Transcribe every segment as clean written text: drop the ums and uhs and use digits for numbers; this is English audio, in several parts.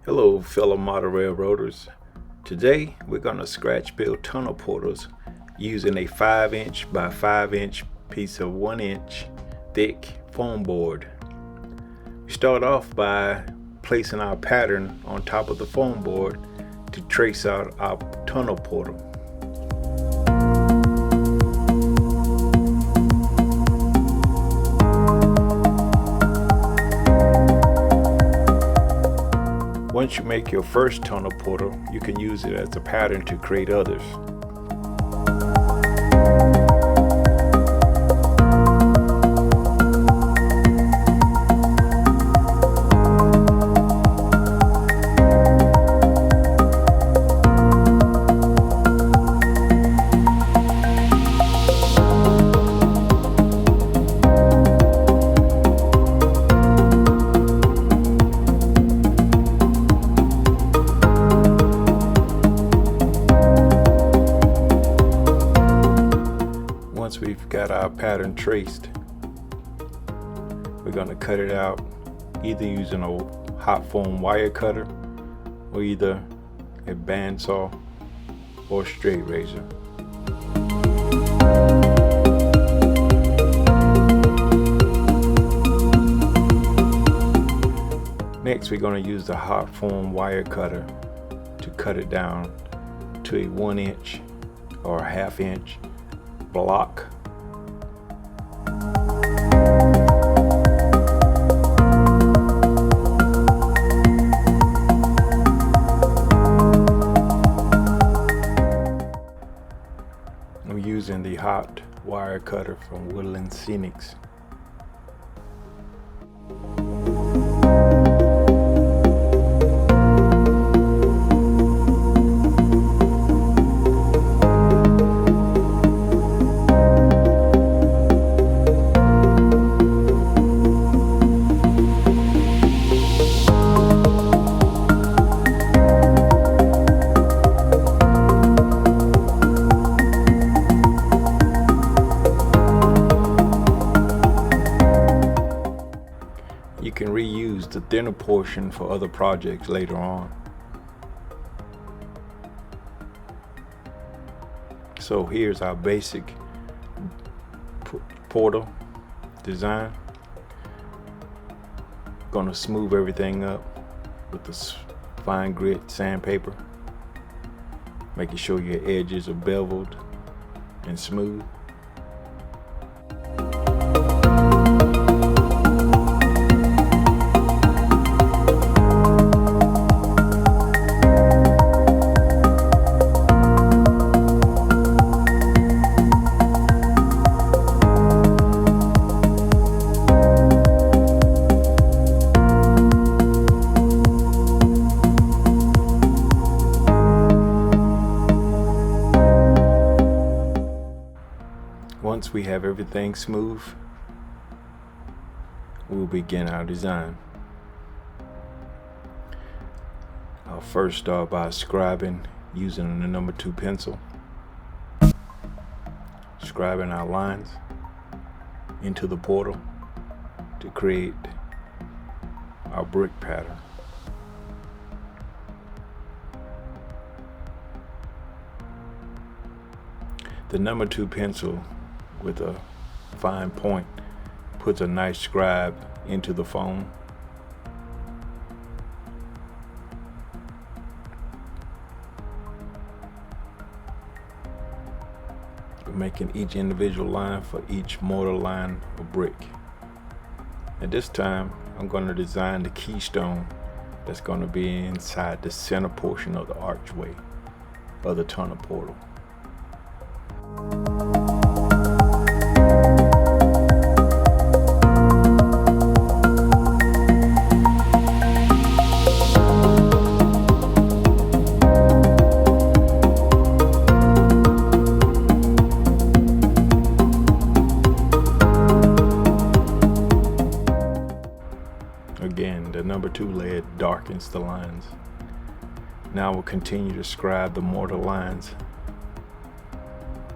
Hello fellow model railroaders. Today we're going to scratch build tunnel portals using a 5" by 5" piece of 1" thick foam board. We start off by placing our pattern on top of the foam board to trace out our tunnel portal. Once you make your first tunnel portal, you can use it as a pattern to create others. Once we've got our pattern traced, we're going to cut it out either using a hot foam wire cutter or either a bandsaw or straight razor. Next, we're going to use the hot foam wire cutter to cut it down to a 1" or a ½ block. I'm using the hot wire cutter from Woodland Scenics. You can reuse the thinner portion for other projects later on. So here's our basic portal design. Gonna smooth everything up with this fine grit sandpaper, making sure your edges are beveled and smooth. Once we have everything smooth, we'll begin our design. I'll first start by scribing using the number 2 pencil, scribing our lines into the portal to create our brick pattern. The number 2 pencil with a fine point puts a nice scribe into the foam. We're making each individual line for each mortar line of brick. At this time, I'm going to design the keystone that's going to be inside the center portion of the archway of the tunnel portal. Again, the number 2 lead darkens the lines. Now we'll continue to scribe the mortar lines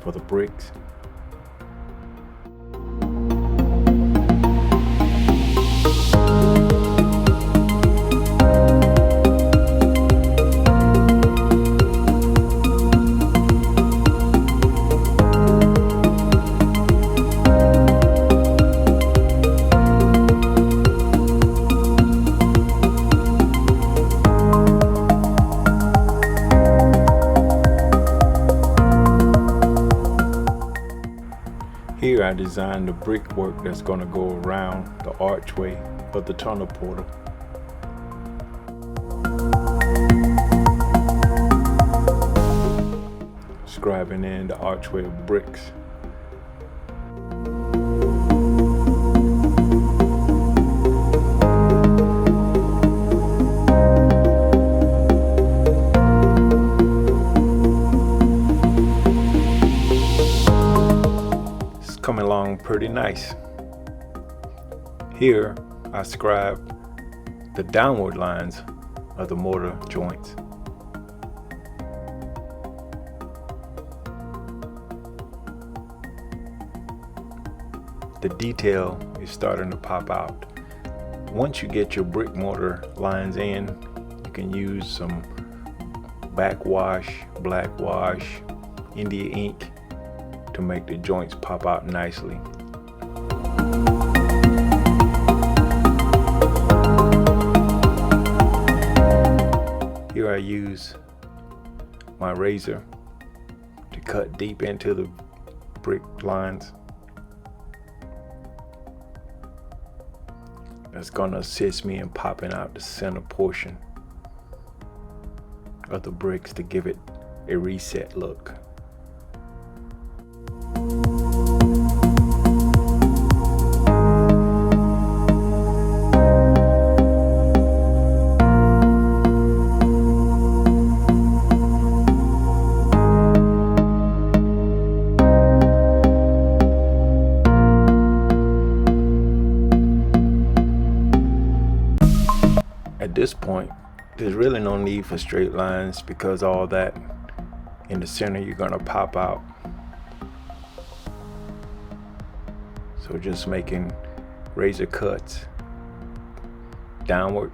for the bricks. I designed the brickwork that's going to go around the archway of the tunnel portal. Scribing in the archway of bricks. Coming along pretty nice. Here I scribe the downward lines of the mortar joints. The detail is starting to pop out. Once you get your brick mortar lines in, you can use some backwash, black wash, India ink to make the joints pop out nicely. Here I use my razor to cut deep into the brick lines. That's going to assist me in popping out the center portion of the bricks to give it a reset look. At this point, there's really no need for straight lines because all that in the center you're gonna pop out. So just making razor cuts downward.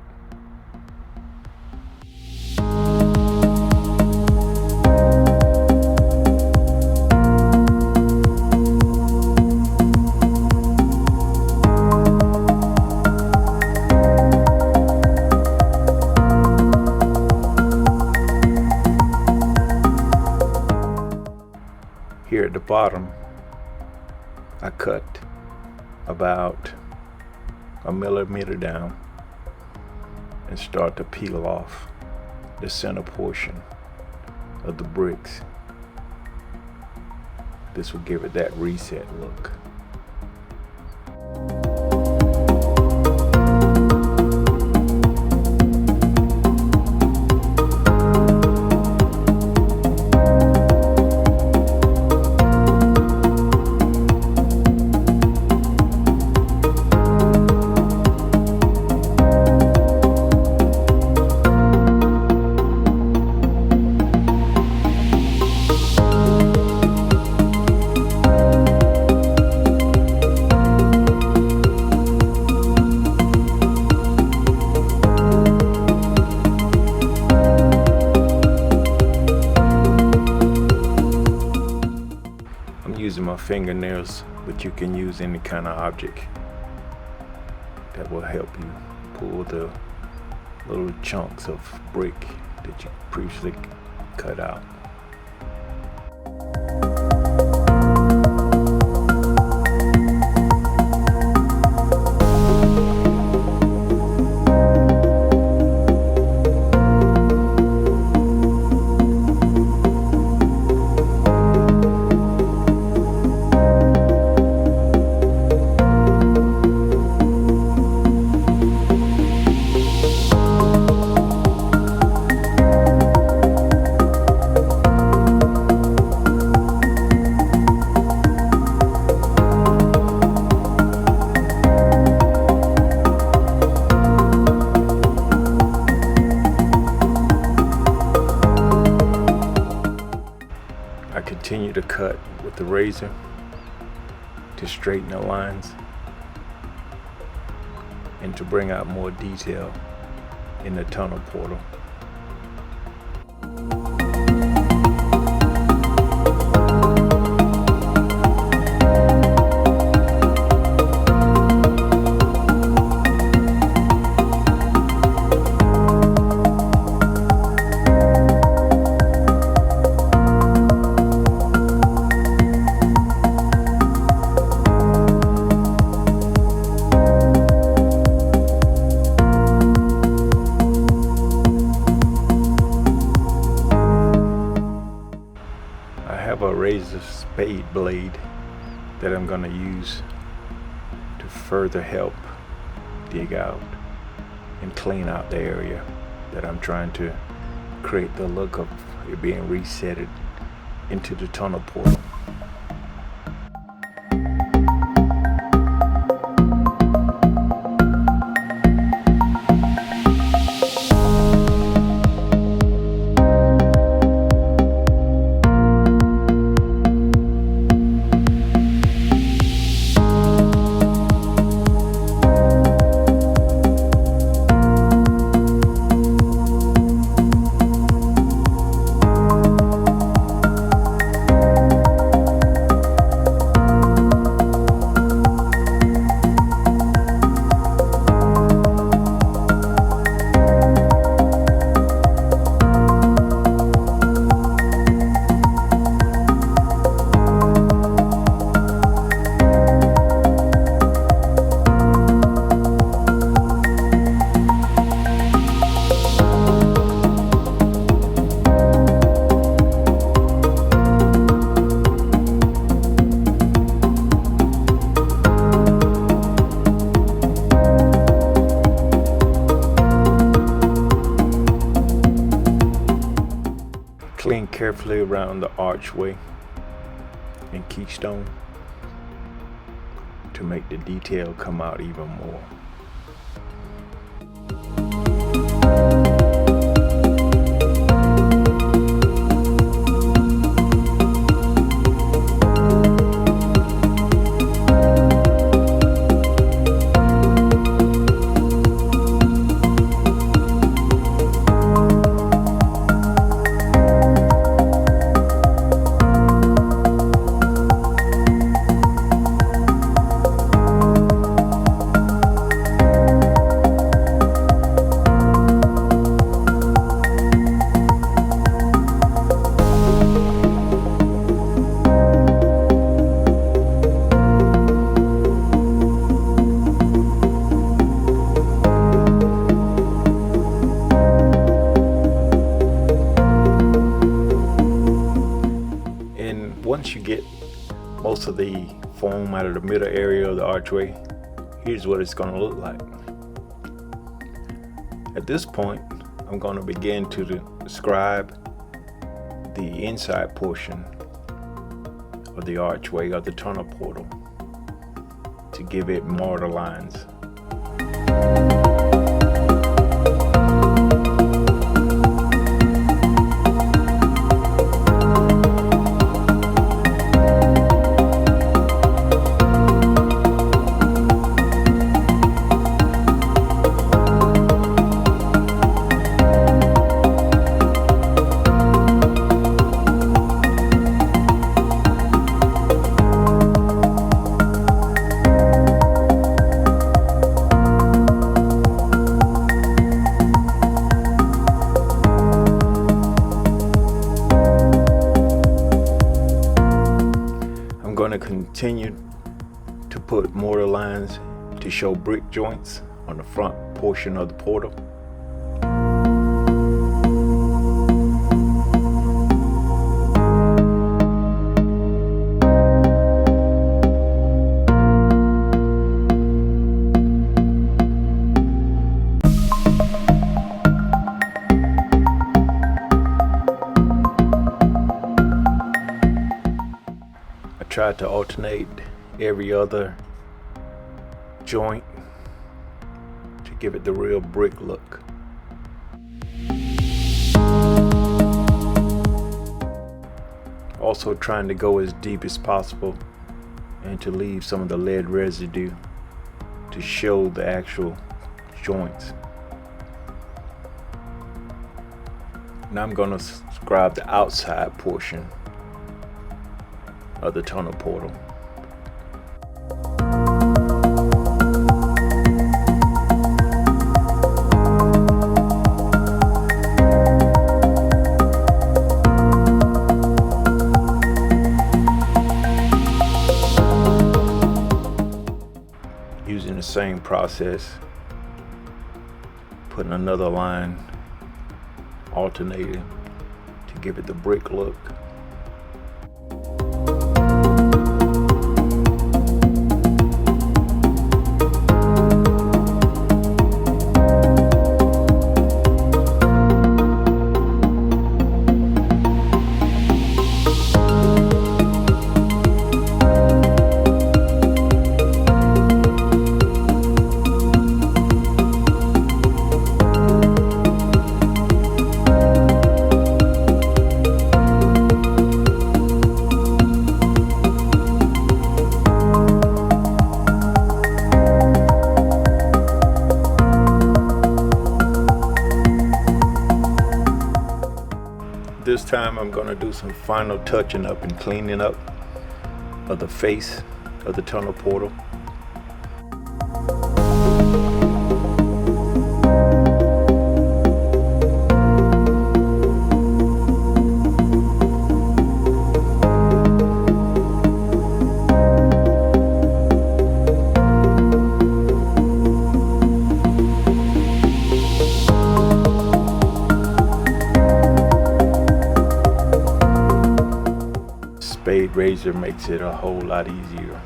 Here at the bottom, I cut about a millimeter down and start to peel off the center portion of the bricks. This will give it that reset look. Using my fingernails, but you can use any kind of object that will help you pull the little chunks of brick that you previously cut out. I continue to cut with the razor to straighten the lines and to bring out more detail in the tunnel portal. razor spade blade that I'm going to use to further help dig out and clean out the area that I'm trying to create the look of it being resetted into the tunnel portal. Clean carefully around the archway and keystone to make the detail come out even more. Once you get most of the foam out of the middle area of the archway, here's what it's going to look like. At this point, I'm going to begin to scribe the inside portion of the archway or the tunnel portal to give it mortar lines. I'm going to continue to put mortar lines to show brick joints on the front portion of the portal. Try to alternate every other joint to give it the real brick look. Also trying to go as deep as possible and to leave some of the lead residue to show the actual joints. Now I'm going to scribe the outside portion of the tunnel portal. Using the same process, putting another line alternating to give it the brick look. this time I'm going to do some final touching up and cleaning up of the face of the tunnel portal. Spade razor makes it a whole lot easier.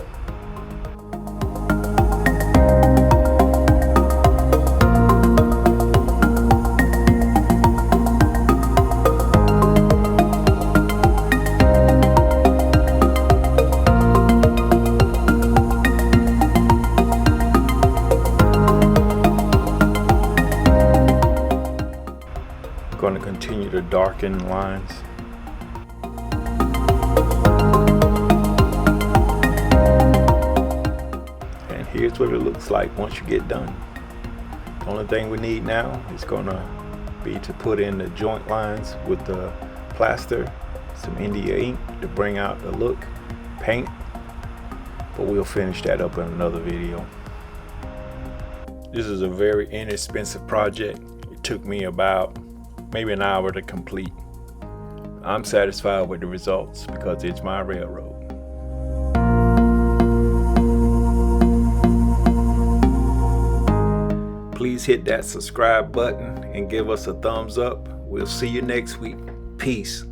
I'm going to continue to darken lines. Here's what it looks like once you get done. The only thing we need now is gonna be to put in the joint lines with the plaster, some India ink to bring out the look, paint, but we'll finish that up in another video. This is a very inexpensive project. It took me about maybe an hour to complete. I'm satisfied with the results because it's my railroad. Please hit that subscribe button and give us a thumbs up. We'll see you next week. Peace.